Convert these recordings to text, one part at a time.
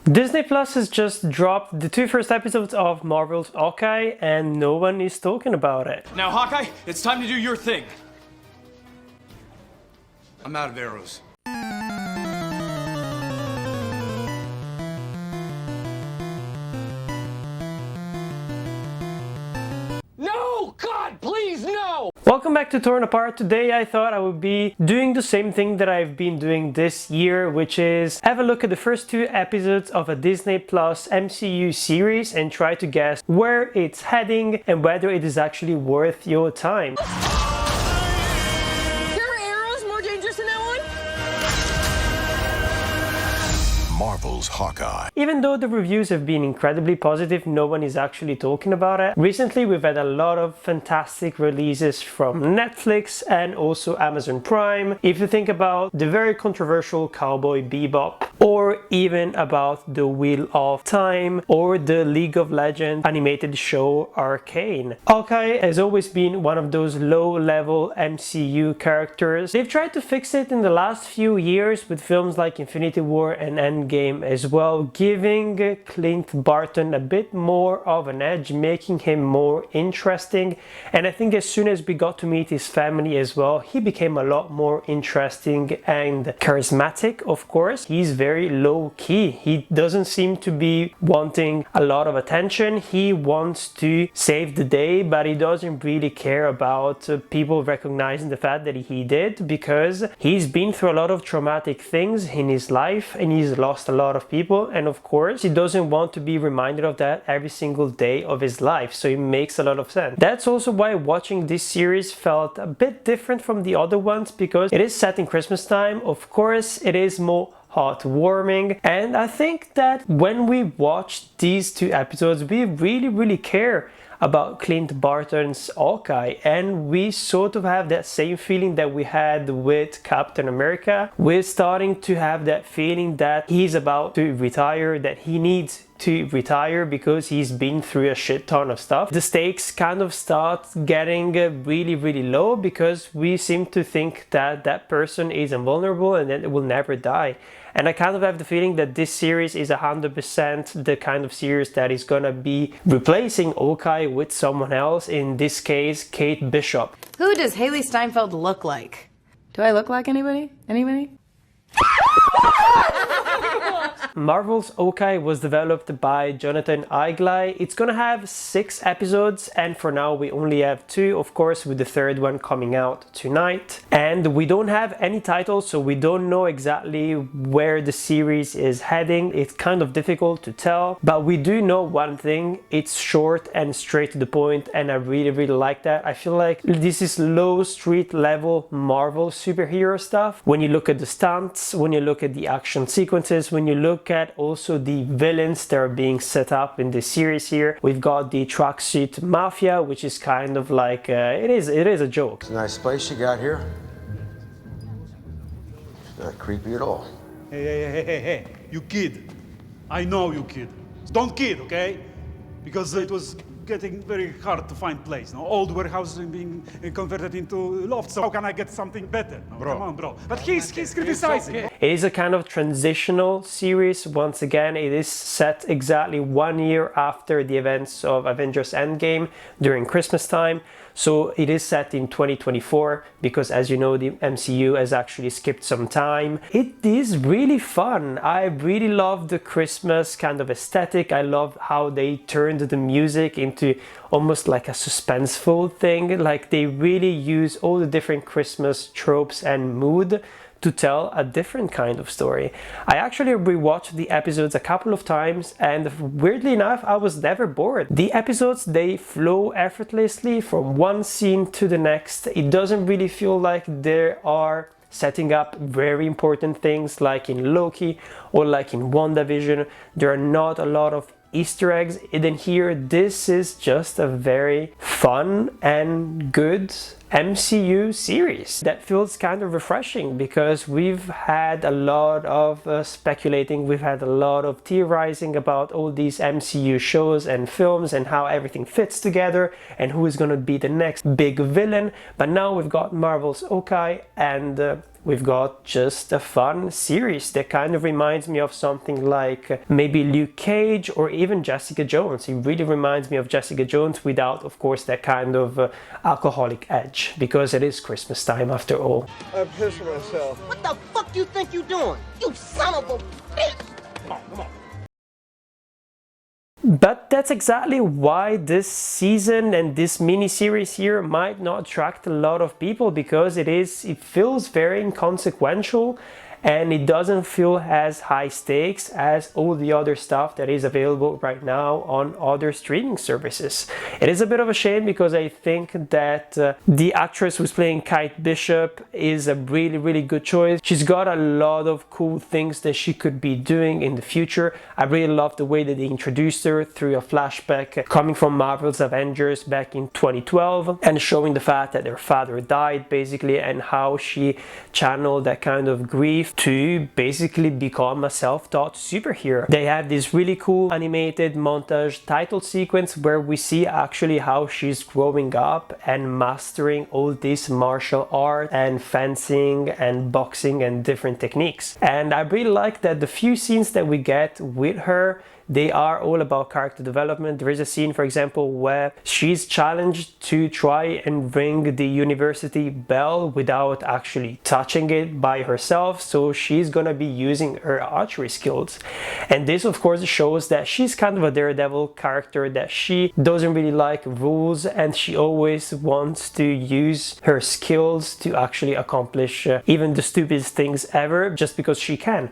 Disney Plus has just dropped the two first episodes of Marvel's Hawkeye and no one is talking about it. Now, Hawkeye, it's time to do your thing. I'm out of arrows. No! God, please, no! Welcome back to Torn Apart. Today I thought I would be doing the same thing that I've been doing this year, which is have a look at the first two episodes of a Disney Plus MCU series and try to guess where it's heading and whether it is actually worth your time. Marvel's Hawkeye. Even though the reviews have been incredibly positive, no one is actually talking about it. Recently we've had a lot of fantastic releases from Netflix and also Amazon Prime. If you think about the very controversial Cowboy Bebop, or even about the Wheel of Time, or the League of Legends animated show Arcane. Hawkeye has always been one of those low-level MCU characters. They've tried to fix it in the last few years with films like Infinity War and Endgame as well, giving Clint Barton a bit more of an edge, making him more interesting. And I think as soon as we got to meet his family as well, he became a lot more interesting and charismatic. Of course, he's very low-key. He doesn't seem to be wanting a lot of attention. He wants to save the day, but he doesn't really care about people recognizing the fact that he did, because he's been through a lot of traumatic things in his life and he's lost a lot of people, and of course he doesn't want to be reminded of that every single day of his life, so it makes a lot of sense. That's also why watching this series felt a bit different from the other ones, because it is set in Christmas time. Of course it is more heartwarming, and I think that when we watch these two episodes we really care about Clint Barton's Hawkeye, and we sort of have that same feeling that we had with Captain America. We're starting to have that feeling that he's about to retire, that he needs to retire because he's been through a shit ton of stuff. The stakes kind of start getting really low, because we seem to think that that person is invulnerable and that it will never die. And I kind of have the feeling that this series is 100% the kind of series that is gonna be replacing Hawkeye with someone else, in this case Kate Bishop. Who does Hailee Steinfeld look like? Do I look like anybody? Anybody? Marvel's Hawkeye was developed by Jonathan Igla. It's gonna have 6 episodes, and for now we only have 2, of course, with the third one coming out tonight. And we don't have any titles, so we don't know exactly where the series is heading. It's kind of difficult to tell, but we do know one thing: it's short and straight to the point, and I really like that. I feel like this is low street level Marvel superhero stuff. When you look at the stunts, when you look at the action sequences, when you look at also the villains that are being set up in the series here. We've got the tracksuit mafia, which is kind of like it is a joke. It's a nice place you got here. It's not creepy at all. Hey, you kid. I know you kid. Don't kid, okay? Because it was getting very hard to find place. No? Old warehouses being converted into lofts. So how can I get something better? No, bro. Come on, bro. But he's criticizing. It is a kind of transitional series. Once again, it is set exactly 1 year after the events of Avengers Endgame during Christmas time. So it is set in 2024, because as you know, the MCU has actually skipped some time. It is really fun. I really love the Christmas kind of aesthetic. I love how they turned the music into almost like a suspenseful thing. Like they really use all the different Christmas tropes and mood to tell a different kind of story. I actually rewatched the episodes a couple of times, and weirdly enough I was never bored. The episodes, they flow effortlessly from one scene to the next. It doesn't really feel like there are setting up very important things like in Loki or like in WandaVision. There are not a lot of Easter eggs hidden here. This is just a very fun and good MCU series that feels kind of refreshing, because we've had a lot of speculating, we've had a lot of theorizing about all these MCU shows and films and how everything fits together and who is going to be the next big villain. But now we've got Marvel's Hawkeye, and we've got just a fun series that kind of reminds me of something like maybe Luke Cage or even Jessica Jones. It really reminds me of Jessica Jones without, of course, that kind of alcoholic edge, because it is Christmas time after all. I'm pissing myself. What the fuck you think you doing? You son of a bitch! Come on. But that's exactly why this season and this mini-series here might not attract a lot of people, because it feels very inconsequential and it doesn't feel as high stakes as all the other stuff that is available right now on other streaming services. It is a bit of a shame, because I think that the actress who's playing Kate Bishop is a really good choice. She's got a lot of cool things that she could be doing in the future. I really love the way that they introduced her through a flashback coming from Marvel's Avengers back in 2012 and showing the fact that her father died basically, and how she channeled that kind of grief to basically become a self-taught superhero. They have this really cool animated montage title sequence where we see actually how she's growing up and mastering all this martial art and fencing and boxing and different techniques. And I really like that the few scenes that we get with her, they are all about character development. There is a scene, for example, where she's challenged to try and ring the university bell without actually touching it by herself. So she's gonna be using her archery skills. And this, of course, shows that she's kind of a daredevil character, that she doesn't really like rules and she always wants to use her skills to actually accomplish even the stupidest things ever, just because she can.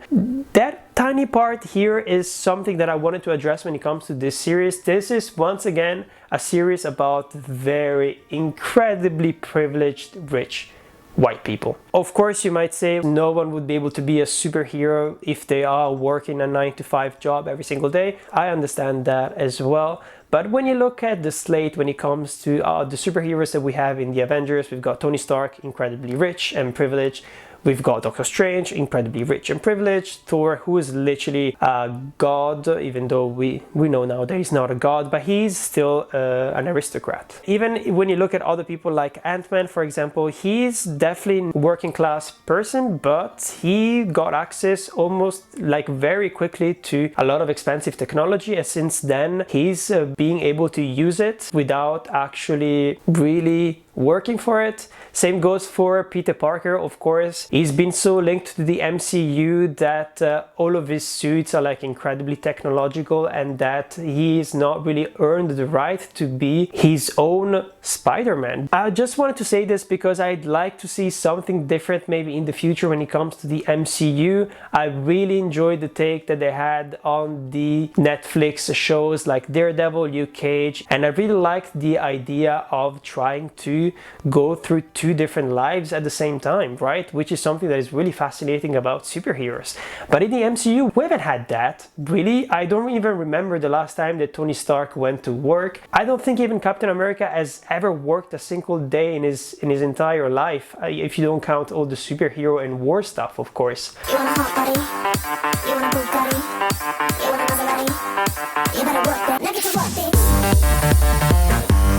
That tiny part here is something that I wanted to address when it comes to this series. This is once again a series about very incredibly privileged, rich white people. Of course, you might say no one would be able to be a superhero if they are working a 9-to-5 job every single day. I understand that as well. But when you look at the slate, when it comes to the superheroes that we have in the Avengers, we've got Tony Stark, incredibly rich and privileged. We've got Doctor Strange, incredibly rich and privileged. Thor, who is literally a god, even though we know now that he's not a god, but he's still an aristocrat. Even when you look at other people like Ant-Man, for example, he's definitely a working class person, but he got access almost like very quickly to a lot of expensive technology, and since then he's being able to use it without actually really working for it. Same goes for Peter Parker, of course. He's been so linked to the MCU that all of his suits are like incredibly technological, and that he's not really earned the right to be his own Spider-Man. I just wanted to say this because I'd like to see something different maybe in the future when it comes to the MCU. I really enjoyed the take that they had on the Netflix shows like Daredevil, Luke Cage, and I really liked the idea of trying to go through two different lives at the same time, right? Which is something that is really fascinating about superheroes. But in the MCU, we haven't had that, really. I don't even remember the last time that Tony Stark went to work. I don't think even Captain America has ever worked a single day in his entire life, if you don't count all the superhero and war stuff, of course. You want a hot buddy? You want a Bugatti? You want a Maserati? You better work that. Look at your work, bitch.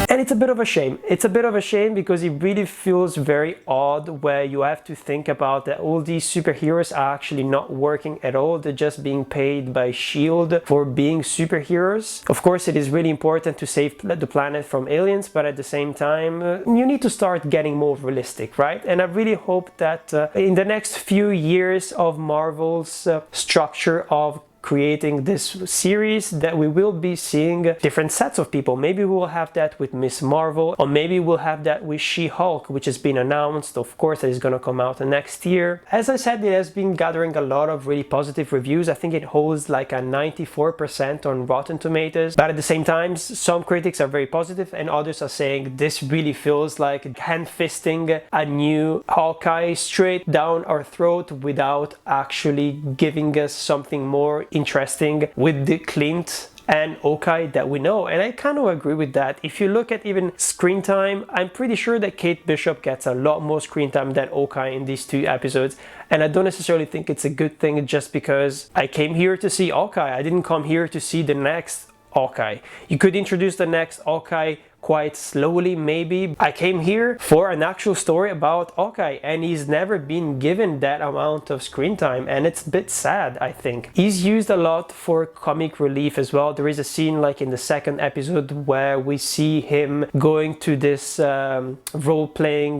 And it's a bit of a shame. It's a bit of a shame because it really feels very odd where you have to think about that all these superheroes are actually not working at all. They're just being paid by S.H.I.E.L.D. for being superheroes. Of course, it is really important to save the planet from aliens, but at the same time, you need to start getting more realistic, right? And I really hope that in the next few years of Marvel's structure of creating this series, that we will be seeing different sets of people. Maybe we will have that with Miss Marvel, or maybe we'll have that with She-Hulk, which has been announced, of course, that is going to come out next year. As I said, it has been gathering a lot of really positive reviews. I think it holds like a 94% on Rotten Tomatoes, but at the same time, some critics are very positive and others are saying this really feels like hand-fisting a new Hawkeye straight down our throat without actually giving us something more interesting with the Clint and Hawkeye that we know. And I kind of agree with that. If you look at even screen time, I'm pretty sure that Kate Bishop gets a lot more screen time than Hawkeye in these two episodes, and I don't necessarily think it's a good thing just because I came here to see Hawkeye. I didn't come here to see the next Hawkeye. You could introduce the next Hawkeye quite slowly maybe. I came here for an actual story about Hawkeye, and he's never been given that amount of screen time, and it's a bit sad, I think. He's used a lot for comic relief as well. There is a scene like in the second episode where we see him going to this role-playing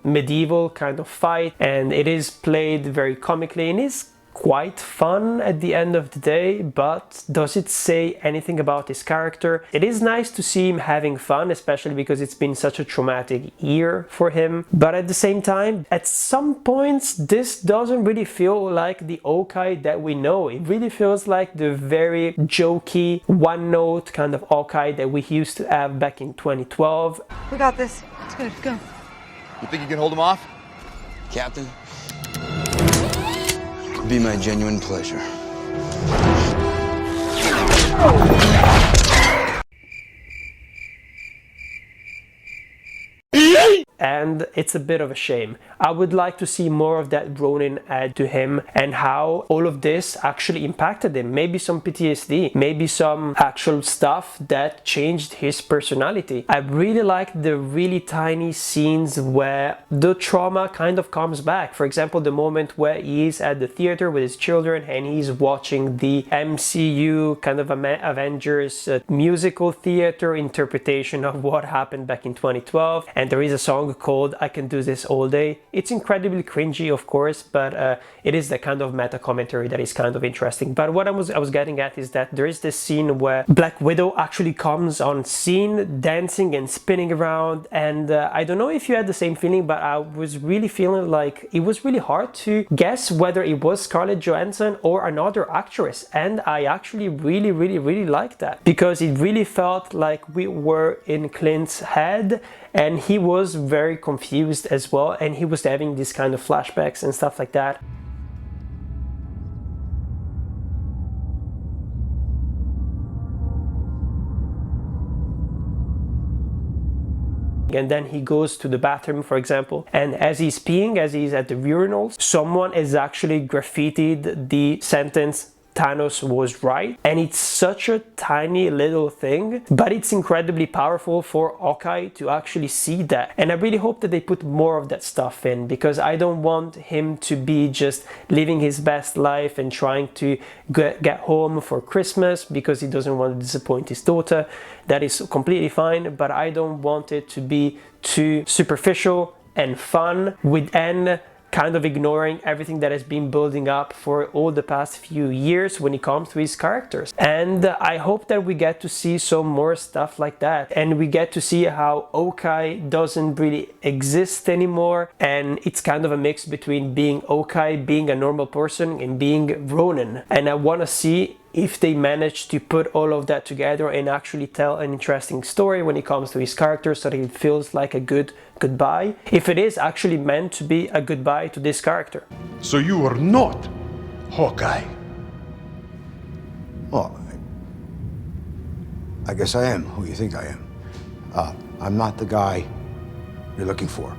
medieval kind of fight, and it is played very comically and is quite fun at the end of the day, but does it say anything about his character? It is nice to see him having fun, especially because it's been such a traumatic year for him, but at the same time, at some points this doesn't really feel like the Hawkeye that we know. It really feels like the very jokey, one-note kind of Hawkeye that we used to have back in 2012. We got this. It's good. Go. You think you can hold him off? Captain? It'd be my genuine pleasure. And it's a bit of a shame. I would like to see more of that Ronin add to him and how all of this actually impacted him. Maybe some PTSD, maybe some actual stuff that changed his personality. I really like the really tiny scenes where the trauma kind of comes back. For example, the moment where he is at the theater with his children and he's watching the MCU kind of Avengers musical theater interpretation of what happened back in 2012, and there is a song called I Can Do This All Day. It's incredibly cringy, of course, but it is the kind of meta commentary that is kind of interesting. But what I was getting at is that there is this scene where Black Widow actually comes on scene dancing and spinning around, and I don't know if you had the same feeling, but I was really feeling like it was really hard to guess whether it was Scarlett Johansson or another actress, and I actually really liked that, because it really felt like we were in Clint's head and he was very confused as well, and he was having these kind of flashbacks and stuff like that. And then he goes to the bathroom, for example, and as he's peeing, as he's at the urinals, someone has actually graffitied the sentence Thanos was right, and it's such a tiny little thing, but it's incredibly powerful for Hawkeye to actually see that. And I really hope that they put more of that stuff in, because I don't want him to be just living his best life and trying to get home for Christmas because he doesn't want to disappoint his daughter. That is completely fine, but I don't want it to be too superficial and fun within kind of ignoring everything that has been building up for all the past few years when it comes to his characters. And I hope that we get to see some more stuff like that, and we get to see how Hawkeye doesn't really exist anymore, and it's kind of a mix between being Hawkeye, being a normal person, and being Ronin. And I want to see if they manage to put all of that together and actually tell an interesting story when it comes to his character, so that it feels like a good goodbye, if it is actually meant to be a goodbye to this character. So you are not Hawkeye? Well, I guess I am who you think I am. I'm not the guy you're looking for.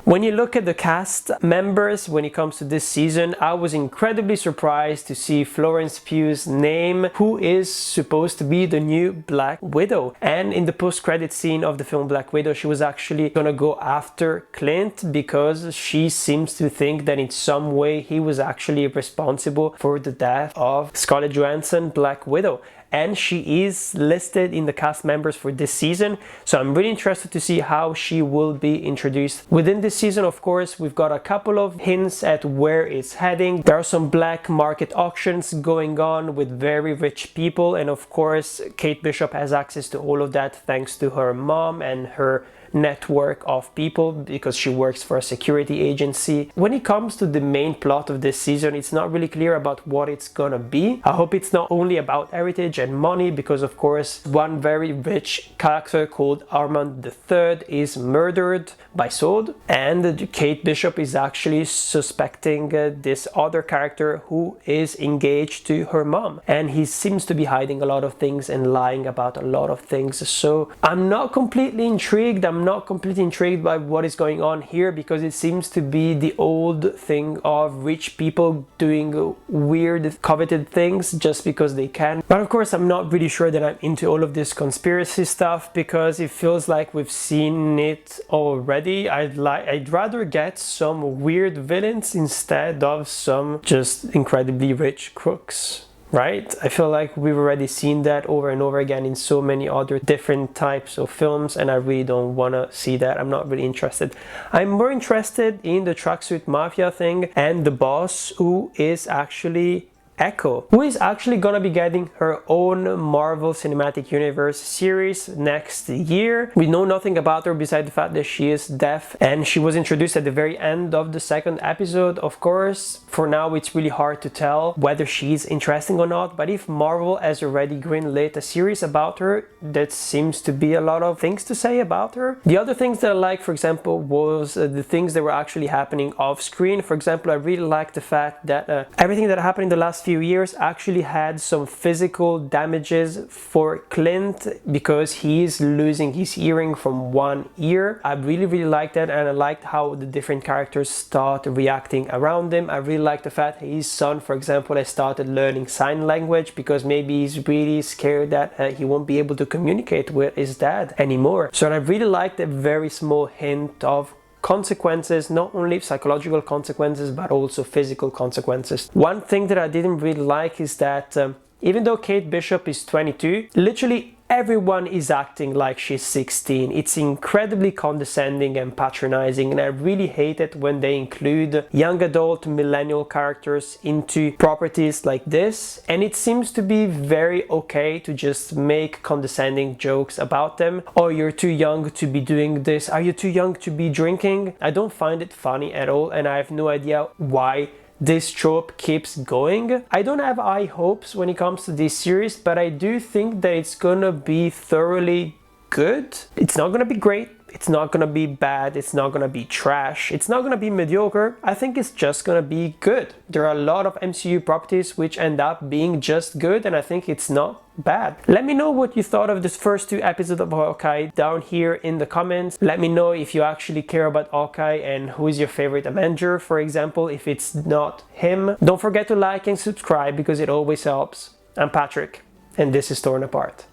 When you look at the cast members when it comes to this season, I was incredibly surprised to see Florence Pugh's name, who is supposed to be the new Black Widow. And in the post-credit scene of the film Black Widow, she was actually gonna go after Clint because she seems to think that in some way he was actually responsible for the death of Scarlett Johansson, Black Widow. And she is listed in the cast members for this season, so I'm really interested to see how she will be introduced. Within this season, of course, we've got a couple of hints at where it's heading. There are some black market auctions going on with very rich people, and of course Kate Bishop has access to all of that thanks to her mom and her network of people, because she works for a security agency. When it comes to the main plot of this season, it's not really clear about what it's gonna be. I hope it's not only about heritage and money, because of course one very rich character called Armand III is murdered by sword, and Kate Bishop is actually suspecting this other character who is engaged to her mom, and he seems to be hiding a lot of things and lying about a lot of things. So I'm not completely intrigued, I'm not completely intrigued by what is going on here, because it seems to be the old thing of rich people doing weird coveted things just because they can. But of course I'm not really sure that I'm into all of this conspiracy stuff, because it feels like we've seen it already. I'd rather get some weird villains instead of some just incredibly rich crooks. Right? I feel like we've already seen that over and over again in so many other different types of films, and I really don't want to see that. I'm not really interested. I'm more interested in the tracksuit mafia thing and the boss, who is actually Echo, who is actually gonna be getting her own Marvel Cinematic Universe series next year. We know nothing about her besides the fact that she is deaf, and she was introduced at the very end of the second episode. Of course, for now it's really hard to tell whether she's interesting or not, but if Marvel has already greenlit a series about her, that seems to be a lot of things to say about her. The other things that I like, for example, was the things that were actually happening off screen. For example, I really like the fact that everything that happened in the last few years actually had some physical damages for Clint, because he's losing his hearing from one ear. I really liked that, and I liked how the different characters start reacting around him. I really liked the fact that his son, for example, has started learning sign language, because maybe he's really scared that he won't be able to communicate with his dad anymore. So I really liked a very small hint of consequences, not only psychological consequences but also physical consequences. One thing that I didn't really like is that even though Kate Bishop is 22, literally everyone is acting like she's 16. It's incredibly condescending and patronizing, and I really hate it when they include young adult millennial characters into properties like this, and it seems to be very okay to just make condescending jokes about them. Oh, you're too young to be doing this. Are you too young to be drinking? I don't find it funny at all, and I have no idea why this trope keeps going. I don't have high hopes when it comes to this series, but I do think that it's gonna be thoroughly good. It's not gonna be great, it's not gonna be bad, it's not gonna be trash, it's not gonna be mediocre. I think it's just gonna be good. There are a lot of MCU properties which end up being just good, and I think it's not bad. Let me know what you thought of this first 2 episodes of Hawkeye down here in the comments. Let me know if you actually care about Hawkeye and who is your favorite Avenger, for example, if it's not him. Don't forget to like and subscribe, because it always helps. I'm Patrick, and this is Torn Apart.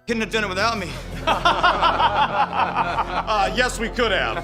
Couldn't have done it without me. Yes, we could have.